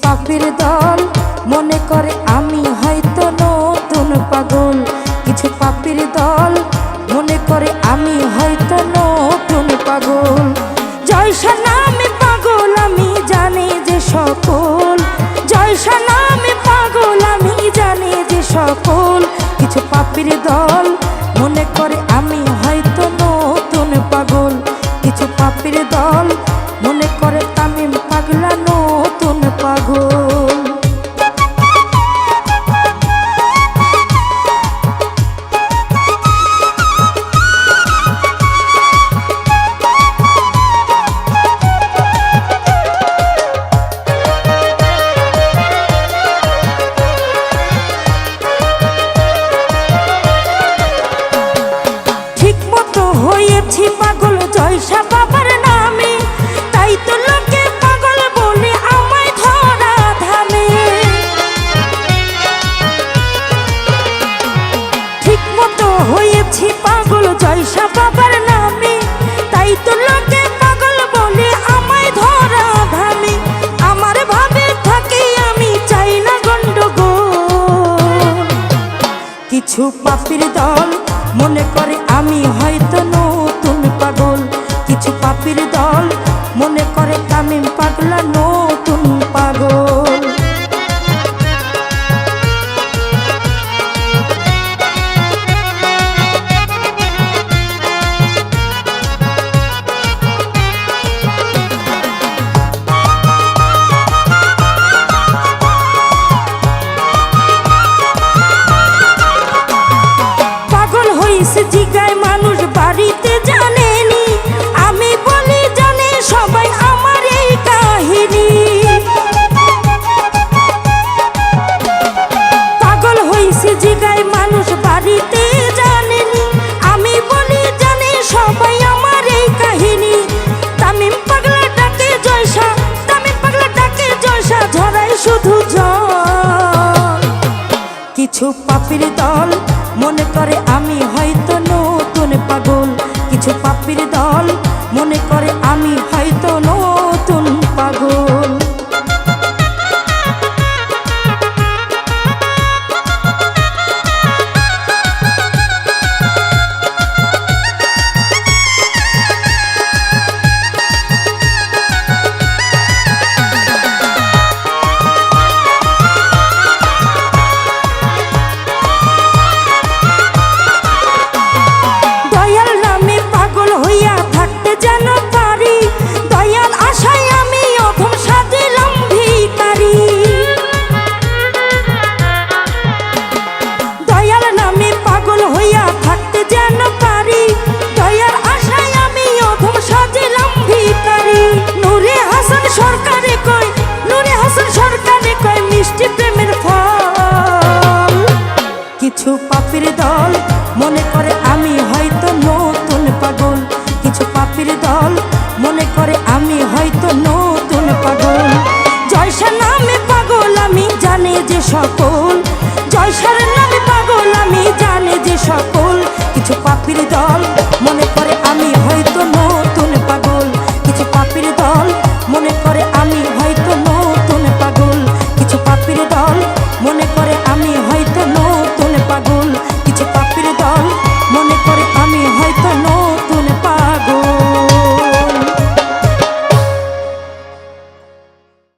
পাপীর দল মনে করে আমি হয়তো নতুন পাগল। কিছু পাপীর দল মনে করে আমি হয়তো নতুন পাগল। জয়সা নামে পাগল আমি জানি যে সকল, জয়সা নামে পাগল আমি জানি যে সকল। কিছু পাপীর দল মনে করে আমি হয়তো নতুন পাগল। কিছু পাপীর দল মনে করে তামিম পাগলা নতুন পাগল। হয়েছি পাগল জয়সা বাবার নামে, তাই তো লোকে পাগল বলে আমায় ধরা ধামে। ঠিক মতো হয়েছি পাগল জয়সা বাবার নামে, তাই তো লোকে পাগল বলে আমায় ধরা ধামে। আমার ভাবে থাকি আমি চাই না গন্ডগোল। কিছু পাপীর দল মনে করে আমি হয়তো নতুন পাগল। কিছু পাপীর দল মনে করে তামিম পাগলা নতুন পাগল। জিগায় মানুষ বাড়িতে জানেনি, আমি বলি জানে সবাই আমার এই কাহিনী। পাগল হইছে জিগায় মানুষ বাড়িতে জানেনি, আমি বলি জানে সবাই আমার এই কাহিনী। তামিম পাগলা ডাকে জয়সা, তামিম পাগলা ডাকে জয়সা, ঝরায় শুধু জল। কিছু পাপীর দল মনে করে আমি হয়তো নতুন পাগল। কিছু পাপীর দল মনে করে আমি হয়তো নতুন পাগল। যেন পারি দয়াল আশায় আমি অধম সাজিলাম ভিখারি। দয়াল নামে পাগল হইয়া থাকতে যেন পারি, দয়াল আশায় আমি অধম সাজিলাম ভিখারি। নূরে হাসান সরকারে কয়, নূরে হাসান সরকারে কয় মিষ্টি প্রেমের ফল। কিছু পাপীর দল মনে করে আমি হয়তো নতুন পাগল। কিছু পাপীর দল মনে করে আমি হয়তো নতুন পাগল। জয়সা নামে পাগল আমি জানি যে সকল, জয়সার নামে পাগল আমি জানি যে সকল। কিছু পাপীর দল মনে করে